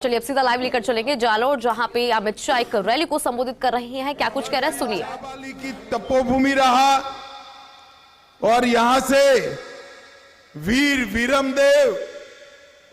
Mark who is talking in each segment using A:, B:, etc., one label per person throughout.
A: चलिए अब सीधा लाइव लेकर चलेंगे जालोर, जहां पे अमित शाह एक रैली को संबोधित कर रहे हैं। क्या कुछ कह रहे हैं सुनिए।
B: शाहबाली की तपोभूमि रहा और यहां से वीर वीरमदेव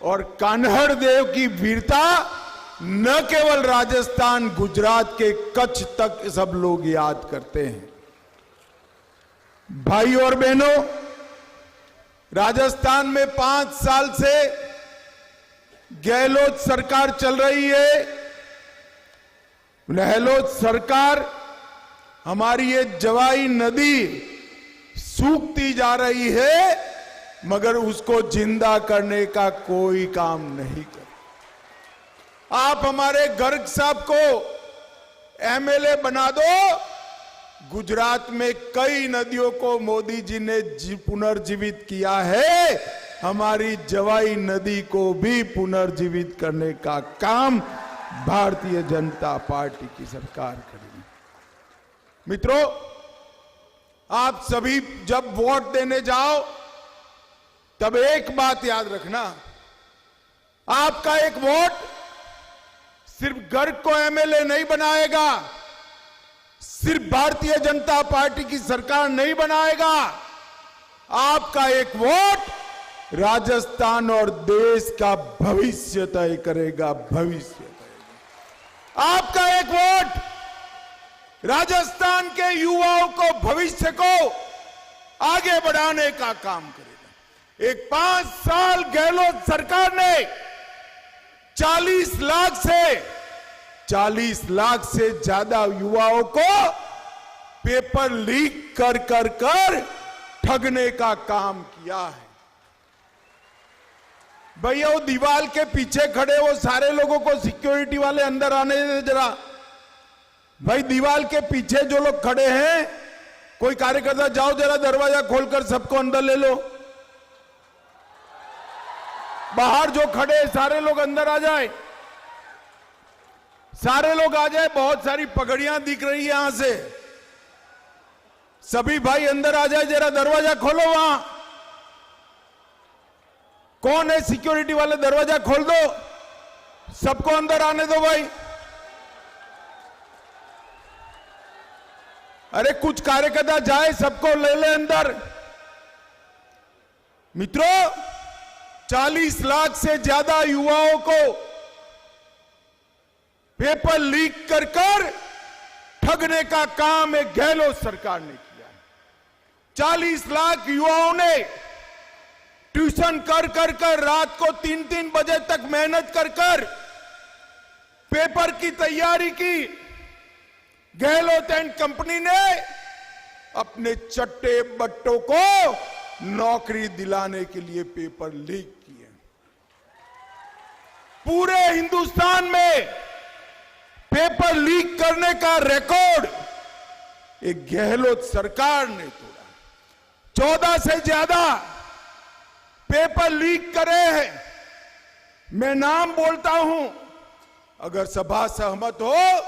B: और कान्हड़ देव की वीरता न केवल राजस्थान, गुजरात के कच्छ तक सब लोग याद करते हैं। भाई और बहनों, राजस्थान में 5 साल से गहलोत सरकार चल रही है। गहलोत सरकार, हमारी ये जवाई नदी सूखती जा रही है, मगर उसको जिंदा करने का कोई काम नहीं कर। आप हमारे गर्ग साहब को एमएलए बना दो। गुजरात में कई नदियों को मोदी जी ने पुनर्जीवित किया है। हमारी जवाई नदी को भी पुनर्जीवित करने का काम भारतीय जनता पार्टी की सरकार करेगी। मित्रों, आप सभी जब वोट देने जाओ तब एक बात याद रखना, आपका एक वोट सिर्फ गर्ग को एमएलए नहीं बनाएगा, सिर्फ भारतीय जनता पार्टी की सरकार नहीं बनाएगा। आपका एक वोट राजस्थान और देश का भविष्य तय करेगा। भविष्य तय, आपका एक वोट राजस्थान के युवाओं को, भविष्य को आगे बढ़ाने का काम करेगा। एक 5 साल गहलोत सरकार ने 40 लाख से ज्यादा युवाओं को पेपर लीक कर ठगने का काम किया है। भैया, वो दीवार के पीछे खड़े वो सारे लोगों को सिक्योरिटी वाले अंदर आने दे जरा। भाई, दीवार के पीछे जो लोग खड़े हैं, कोई कार्यकर्ता जाओ जरा दरवाजा खोलकर सबको अंदर ले लो। बाहर जो खड़े हैं सारे लोग अंदर आ जाए, सारे लोग आ जाए। बहुत सारी पगड़ियां दिख रही है यहां से। सभी भाई अंदर आ जाए, जरा दरवाजा खोलो। वहां कौन है सिक्योरिटी वाले? दरवाजा खोल दो, सबको अंदर आने दो भाई। अरे कुछ कार्यकर्ता जाए, सबको ले ले अंदर। मित्रों, 40 लाख से ज्यादा युवाओं को पेपर लीक कर ठगने का काम एक गहलोत सरकार ने किया। 40 लाख युवाओं ने ट्यूशन कर रात को 3-3 बजे तक मेहनत कर पेपर की तैयारी की। गहलोत एंड कंपनी ने अपने चट्टे बट्टों को नौकरी दिलाने के लिए पेपर लीक किए। पूरे हिंदुस्तान में पेपर लीक करने का रिकॉर्ड एक गहलोत सरकार ने तोड़ा। 14 से ज्यादा पेपर लीक करे हैं। मैं नाम बोलता हूं, अगर सभा सहमत हो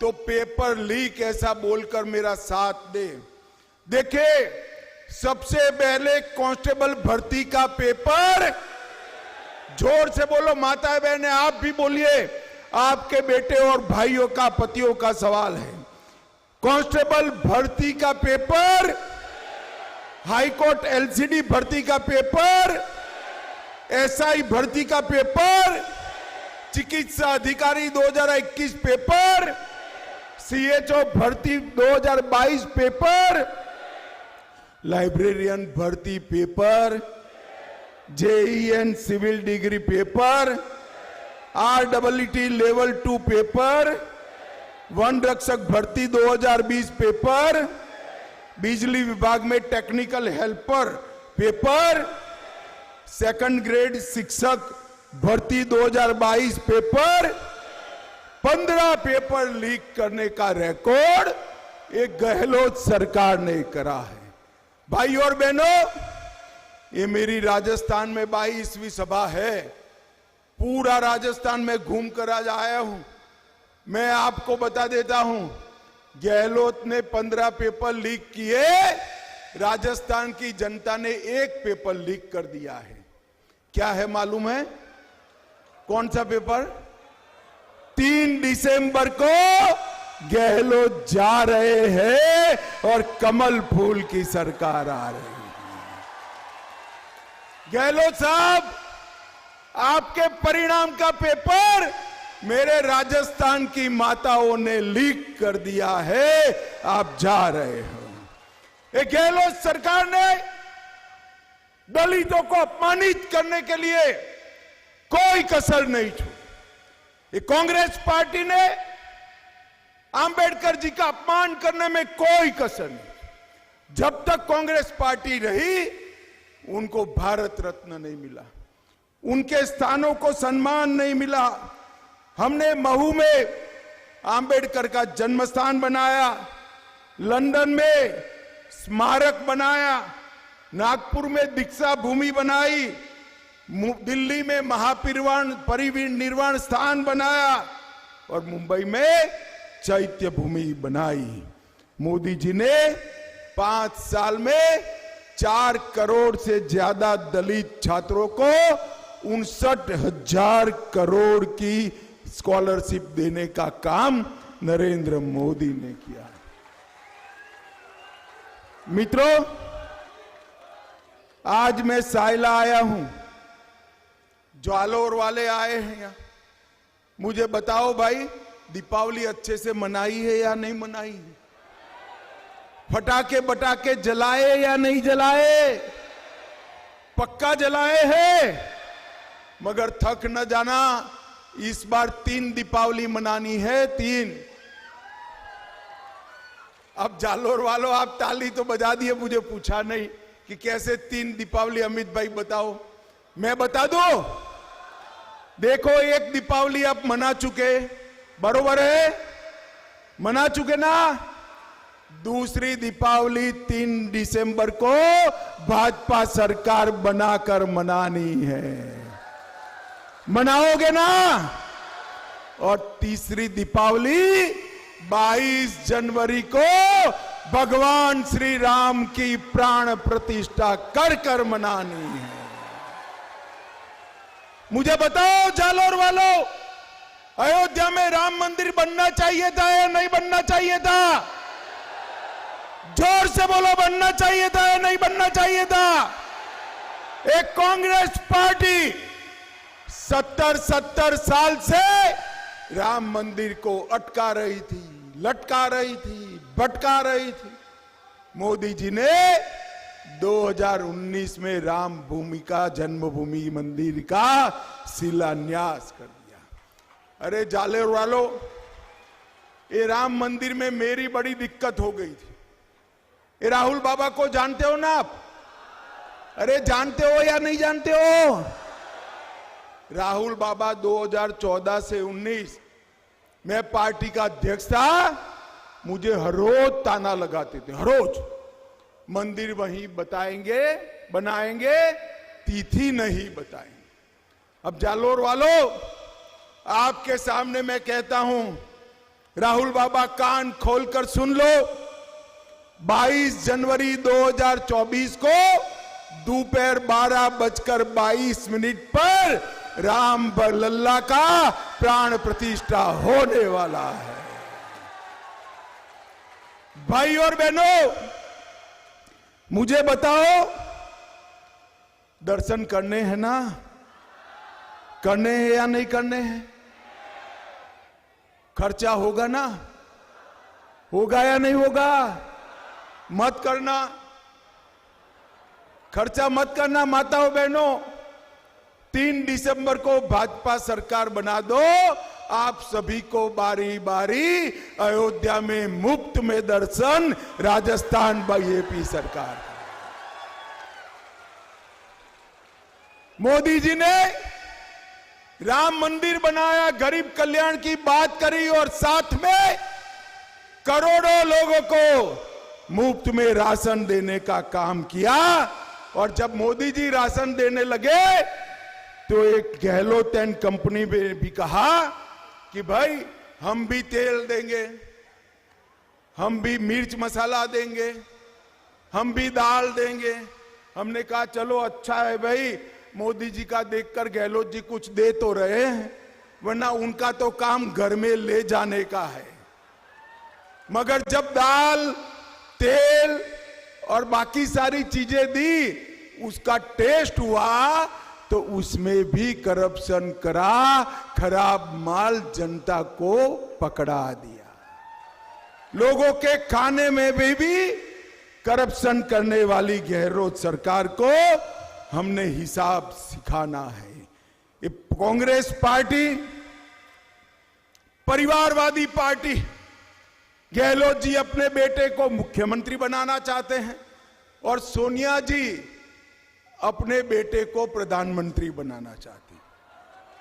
B: तो पेपर लीक ऐसा बोलकर मेरा साथ दे। देखिए, सबसे पहले कांस्टेबल भर्ती का पेपर, जोर से बोलो माताएं बहनें, आप भी बोलिए, आपके बेटे और भाइयों का, पतियों का सवाल है। कांस्टेबल भर्ती का पेपर, हाईकोर्ट एलसीडी भर्ती का पेपर, एसआई भर्ती का पेपर, चिकित्सा अधिकारी 2021 पेपर, सीएचओ भर्ती 2022 पेपर, लाइब्रेरियन भर्ती paper, JEN civil degree paper, RWT level 2 paper, वन रक्षक भर्ती 2020 पेपर, बिजली विभाग में technical helper paper, second grade शिक्षक भर्ती 2022 पेपर, 15 पेपर लीक करने का रिकॉर्ड एक गहलोत सरकार ने करा है। भाई और बहनों, ये मेरी राजस्थान में 22वीं सभा है। पूरा राजस्थान में घूम कर आज आया हूं। मैं आपको बता देता हूं, गहलोत ने 15 पेपर लीक किए, राजस्थान की जनता ने 1 पेपर लीक कर दिया है। क्या है मालूम है? कौन सा पेपर? 3 दिसंबर को गहलोत जा रहे हैं और कमल फूल की सरकार आ रही है। गहलोत साहब, आपके परिणाम का पेपर मेरे राजस्थान की माताओं ने लीक कर दिया है, आप जा रहे हो। ये गहलोत सरकार ने दलितों को अपमानित करने के लिए कोई कसर नहीं छोड़ी। ये कांग्रेस पार्टी ने अंबेडकर जी का अपमान करने में कोई कसर नहीं। जब तक कांग्रेस पार्टी रही, उनको भारत रत्न नहीं मिला, उनके स्थानों को सम्मान नहीं मिला। हमने महू में अंबेडकर का जन्म स्थान बनाया, लंदन में स्मारक बनाया, नागपुर में दीक्षा भूमि बनाई, दिल्ली में महापरिनिर्वाण स्थान बनाया और मुंबई में चैत्य भूमि बनाई। मोदी जी ने 5 साल में 4 करोड़ से ज्यादा दलित छात्रों को 59,000 करोड़ की स्कॉलरशिप देने का काम नरेंद्र मोदी ने किया। मित्रों, आज मैं साइला आया हूं, जालोर वाले आए हैं यहां। मुझे बताओ भाई, दीपावली अच्छे से मनाई है या नहीं मनाई? फटाके बटाके जलाए या नहीं जलाए? पक्का जलाए हैं। मगर थक न जाना, इस बार 3 दीपावली मनानी है, 3। अब जालोर वालों, आप ताली तो बजा दिए, मुझे पूछा नहीं कि कैसे 3 दीपावली। अमित भाई बताओ, मैं बता दूं? देखो, एक दीपावली आप मना चुके, बरोबर है, मना चुके ना। दूसरी दीपावली 3 दिसंबर को भाजपा सरकार बनाकर मनानी है, मनाओगे ना? और तीसरी दीपावली 22 जनवरी को भगवान श्री राम की प्राण प्रतिष्ठा कर कर मनानी है। मुझे बताओ जालोर वालों, अयोध्या में राम मंदिर बनना चाहिए था या नहीं बनना चाहिए था? जोर से बोलो, बनना चाहिए था या नहीं बनना चाहिए था? एक कांग्रेस पार्टी 70 साल से राम मंदिर को अटका रही थी, लटका रही थी, भटका रही थी। मोदी जी ने 2019 में राम भूमि का, जन्मभूमि मंदिर का शिलान्यास कर दिया। अरे जालेर वालों, ये राम मंदिर में मेरी बड़ी दिक्कत हो गई थी। ये राहुल बाबा को जानते हो ना आप? अरे जानते हो या नहीं जानते हो? राहुल बाबा 2014 से 19 मैं पार्टी का अध्यक्ष था, मुझे हर रोज ताना लगाते थे, हर रोज। मंदिर वहीं बताएंगे, बनाएंगे, तिथि नहीं बताएंगे। अब जालोर वालों, आपके सामने मैं कहता हूं, राहुल बाबा कान खोलकर सुन लो। 22 जनवरी 2024 को दोपहर 12:22 पर राम लल्ला का प्राण प्रतिष्ठा होने वाला है। भाई और बहनों, मुझे बताओ, दर्शन करने हैं ना? करने हैं या नहीं करने हैं? खर्चा होगा ना? होगा या नहीं होगा? मत करना, खर्चा मत करना माताओं बहनों। 3 दिसंबर को भाजपा सरकार बना दो, आप सभी को बारी बारी अयोध्या में मुफ्त में दर्शन, राजस्थान बीजेपी सरकार। मोदी जी ने राम मंदिर बनाया, गरीब कल्याण की बात करी और साथ में करोड़ों लोगों को मुफ्त में राशन देने का काम किया। और जब मोदी जी राशन देने लगे तो एक गहलोत एंड कंपनी में भी कहा कि भाई हम भी तेल देंगे, हम भी मिर्च मसाला देंगे, हम भी दाल देंगे। हमने कहा चलो अच्छा है भाई, मोदी जी का देखकर गहलोत जी कुछ दे तो रहे हैं, वरना उनका तो काम घर में ले जाने का है। मगर जब दाल, तेल और बाकी सारी चीजें दी, उसका टेस्ट हुआ तो उसमें भी करप्शन करा, खराब माल जनता को पकड़ा दिया। लोगों के खाने में भी करप्शन करने वाली गहलोत सरकार को हमने हिसाब सिखाना है। ये कांग्रेस पार्टी परिवारवादी पार्टी, गहलोत जी अपने बेटे को मुख्यमंत्री बनाना चाहते हैं और सोनिया जी अपने बेटे को प्रधानमंत्री बनाना चाहती हैं।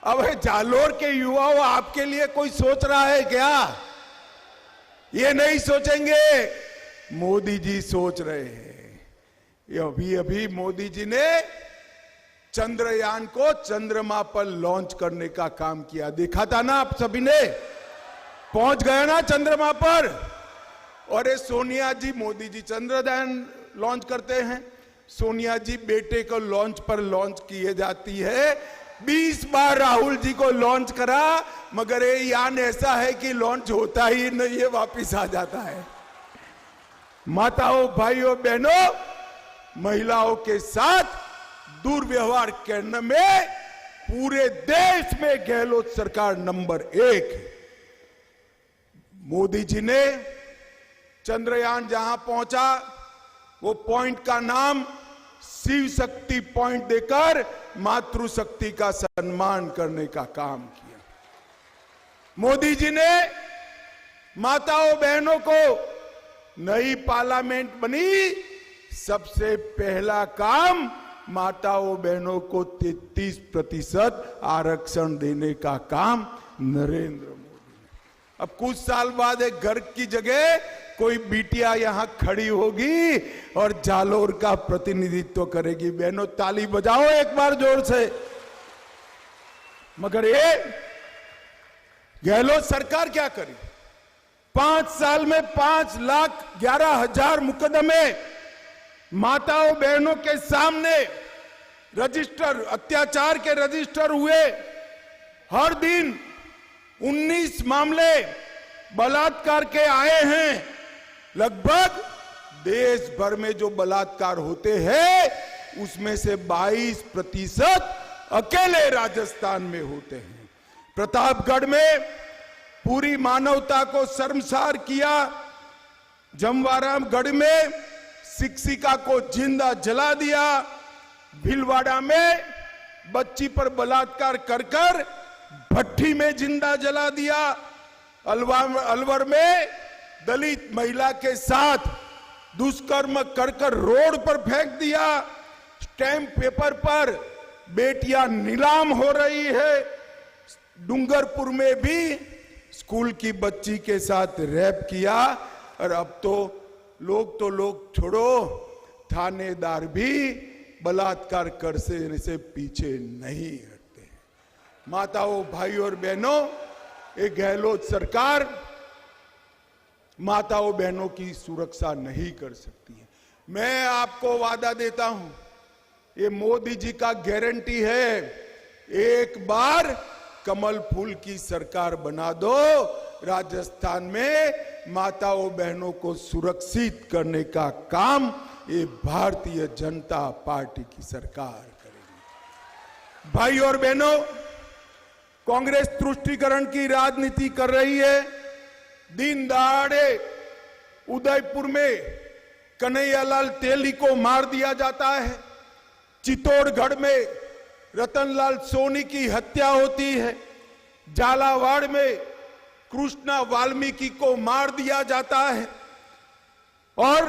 B: अब जालोर के युवाओं, आपके लिए कोई सोच रहा है क्या? ये नहीं सोचेंगे, मोदी जी सोच रहे हैं। ये अभी मोदी जी ने चंद्रयान को चंद्रमा पर लॉन्च करने का काम किया, देखा था ना आप सभी ने, पहुंच गया ना चंद्रमा पर। और ये सोनिया जी, मोदी जी चंद्रयान लॉन्च करते हैं, सोनिया जी बेटे को लॉन्च पर लॉन्च किए जाती है। 20 बार राहुल जी को लॉन्च करा, मगर ये यान ऐसा है कि लॉन्च होता ही नहीं है, वापिस आ जाता है। माताओं, भाइयों, बहनों, महिलाओं के साथ दुर्व्यवहार करने में पूरे देश में गहलोत सरकार नंबर 1 है। मोदी जी ने चंद्रयान जहां पहुंचा, वो पॉइंट का नाम शिव शक्ति पॉइंट देकर मातृशक्ति का सम्मान करने का काम किया। मोदी जी ने माताओं बहनों को, नई पार्लियामेंट बनी, सबसे पहला काम माताओं बहनों को 33% आरक्षण देने का काम नरेंद्र मोदी ने। अब कुछ साल बाद एक घर की जगह कोई बिटिया यहां खड़ी होगी और जालोर का प्रतिनिधित्व करेगी। बहनों, ताली बजाओ एक बार जोर से। मगर ये गहलोत सरकार क्या करी? 5 साल में 5,11,000 मुकदमे माताओं बहनों के सामने रजिस्टर, अत्याचार के रजिस्टर हुए। हर दिन 19 मामले बलात्कार के आए हैं। लगभग देश भर में जो बलात्कार होते हैं उसमें से 22% अकेले राजस्थान में होते हैं। प्रतापगढ़ में पूरी मानवता को शर्मसार किया। जमवारागढ़ में शिक्षिका को जिंदा जला दिया। भीलवाड़ा में बच्ची पर बलात्कार कर कर भट्टी में जिंदा जला दिया। अलवर में दलित महिला के साथ दुष्कर्म कर कर रोड पर फेंक दिया। स्टैंप पेपर पर बेटियां नीलाम हो रही है। डूंगरपुर में भी स्कूल की बच्ची के साथ रेप किया। और अब तो लोग छोड़ो, थानेदार भी बलात्कार कर से पीछे नहीं हटते। माताओं, भाइयों और बहनों, एक गहलोत सरकार माताओं बहनों की सुरक्षा नहीं कर सकती है। मैं आपको वादा देता हूं, ये मोदी जी का गारंटी है, एक बार कमल फूल की सरकार बना दो, राजस्थान में माताओं बहनों को सुरक्षित करने का काम ये भारतीय जनता पार्टी की सरकार करेगी। भाई और बहनों, कांग्रेस तुष्टीकरण की राजनीति कर रही है। दिन दहाड़े उदयपुर में कन्हैयालाल तेली को मार दिया जाता है। चित्तौड़गढ़ में रतनलाल सोनी की हत्या होती है। झालावाड़ में कृष्णा वाल्मीकि को मार दिया जाता है। और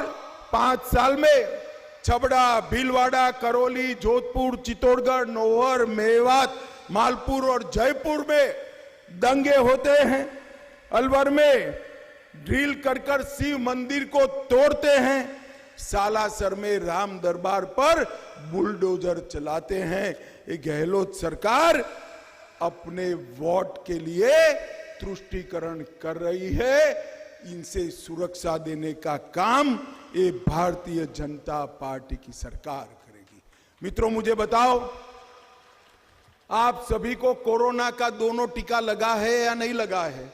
B: 5 साल में छबड़ा, भीलवाड़ा, करौली, जोधपुर, चित्तौड़गढ़, नौहर, मेवात, मालपुर और जयपुर में दंगे होते हैं। अलवर में ड्रिल कर शिव मंदिर को तोड़ते हैं। सालासर में राम दरबार पर बुलडोजर चलाते हैं। ये गहलोत सरकार अपने वोट के लिए तुष्टीकरण कर रही है। इनसे सुरक्षा देने का काम ये भारतीय जनता पार्टी की सरकार करेगी। मित्रों, मुझे बताओ, आप सभी को कोरोना का दोनों टीका लगा है या नहीं लगा है?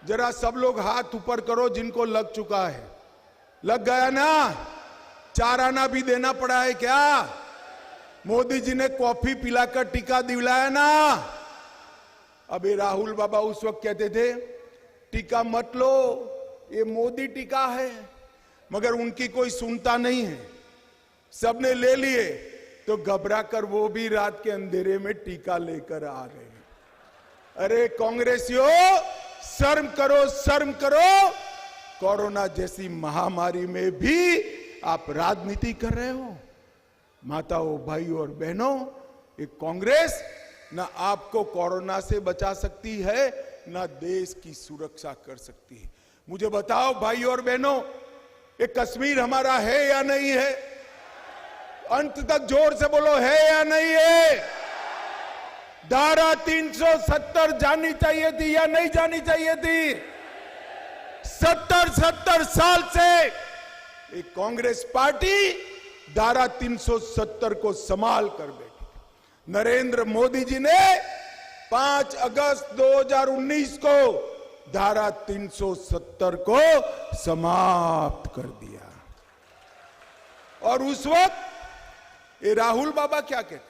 B: जरा सब लोग हाथ ऊपर करो जिनको लग चुका है। लग गया ना? 4 आना भी देना पड़ा है क्या? मोदी जी ने कॉफी पिलाकर टीका दिलाया ना। अभी राहुल बाबा उस वक्त कहते थे टीका मत लो, ये मोदी टीका है, मगर उनकी कोई सुनता नहीं है। सबने ले लिए तो घबरा कर वो भी रात के अंधेरे में टीका लेकर आ गए। अरे कांग्रेसियों, शर्म करो, शर्म करो। कोरोना जैसी महामारी में भी आप राजनीति कर रहे हो। माताओं, भाइयों और बहनों, ये कांग्रेस ना आपको कोरोना से बचा सकती है, ना देश की सुरक्षा कर सकती है। मुझे बताओ भाइयों और बहनों, ये कश्मीर हमारा है या नहीं है? अंत तक जोर से बोलो, है या नहीं है? धारा 370 जानी चाहिए थी या नहीं जानी चाहिए थी? 70 साल से एक कांग्रेस पार्टी धारा 370 को संभाल कर बैठी। नरेंद्र मोदी जी ने 5 अगस्त 2019 को धारा 370 को समाप्त कर दिया। और उस वक्त ये राहुल बाबा क्या कहते थे?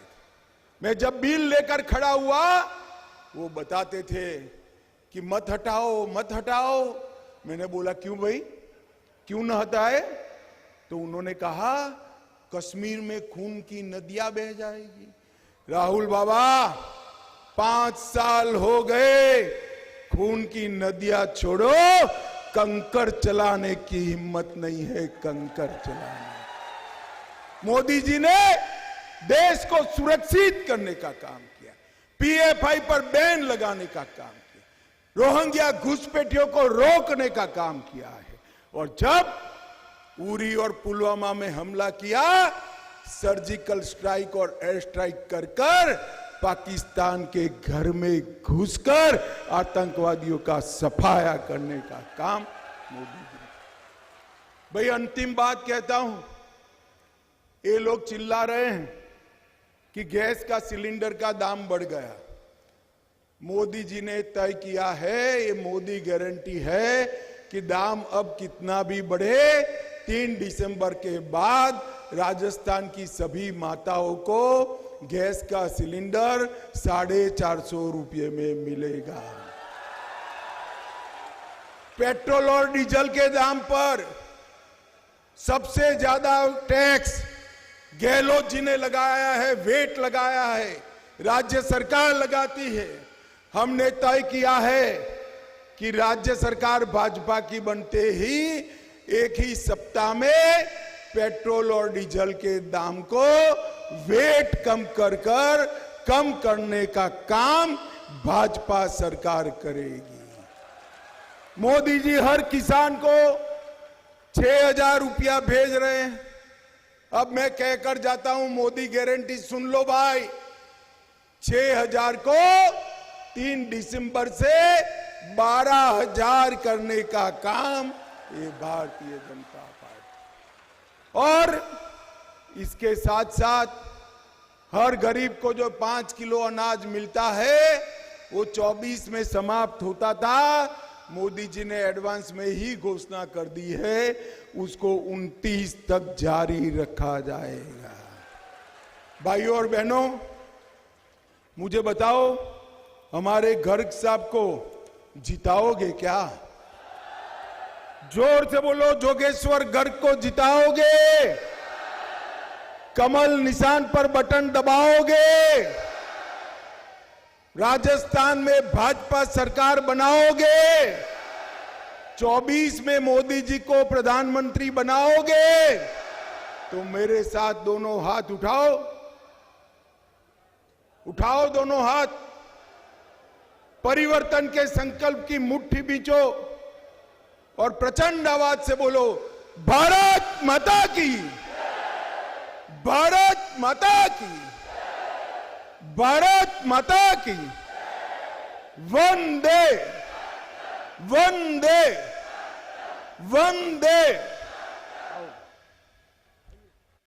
B: मैं जब बिल लेकर खड़ा हुआ, वो बताते थे कि मत हटाओ, मत हटाओ। मैंने बोला क्यों भाई, क्यों न हटाए? तो उन्होंने कहा कश्मीर में खून की नदियां बह जाएगी। राहुल बाबा, 5 साल हो गए, खून की नदियां छोड़ो, कंकर चलाने की हिम्मत नहीं है, कंकर चलाने। मोदी जी ने देश को सुरक्षित करने का काम किया, पीएफआई पर बैन लगाने का काम किया, रोहिंग्या घुसपैठियों को रोकने का काम किया है। और जब उरी और पुलवामा में हमला किया, सर्जिकल स्ट्राइक और एयर स्ट्राइक कर कर पाकिस्तान के घर में घुसकर आतंकवादियों का सफाया करने का काम मोदी जी ने। भाई अंतिम बात कहता हूं, ये लोग चिल्ला रहे हैं कि गैस का सिलेंडर का दाम बढ़ गया। मोदी जी ने तय किया है, ये मोदी गारंटी है कि दाम अब कितना भी बढ़े, 3 दिसंबर के बाद राजस्थान की सभी माताओं को गैस का सिलेंडर 450 रुपये में मिलेगा। पेट्रोल और डीजल के दाम पर सबसे ज्यादा टैक्स गहलोत जी ने लगाया है, वेट लगाया है, राज्य सरकार लगाती है। हमने तय किया है कि राज्य सरकार भाजपा की बनते ही एक ही सप्ताह में पेट्रोल और डीजल के दाम को वेट कम करने का काम भाजपा सरकार करेगी। मोदी जी हर किसान को 6,000 रुपया भेज रहे हैं। अब मैं कहकर जाता हूं, मोदी गारंटी सुन लो भाई, 6,000 को 3 दिसंबर से 12,000 करने का काम ये भारतीय जनता पार्टी। और इसके साथ साथ हर गरीब को जो 5 किलो अनाज मिलता है, वो 24 में समाप्त होता था, मोदी जी ने एडवांस में ही घोषणा कर दी है, उसको 29 तक जारी रखा जाएगा। भाइयों और बहनों, मुझे बताओ, हमारे गर्ग साहब को जिताओगे क्या? जोर से बोलो, जोगेश्वर गर्ग को जिताओगे? कमल निशान पर बटन दबाओगे? राजस्थान में भाजपा सरकार बनाओगे? 24 में मोदी जी को प्रधानमंत्री बनाओगे? तो मेरे साथ दोनों हाथ उठाओ, उठाओ दोनों हाथ, परिवर्तन के संकल्प की मुट्ठी बींचो और प्रचंड आवाज से बोलो, भारत माता की, भारत माता की, भारत माता की, वंदे वंदे वंदे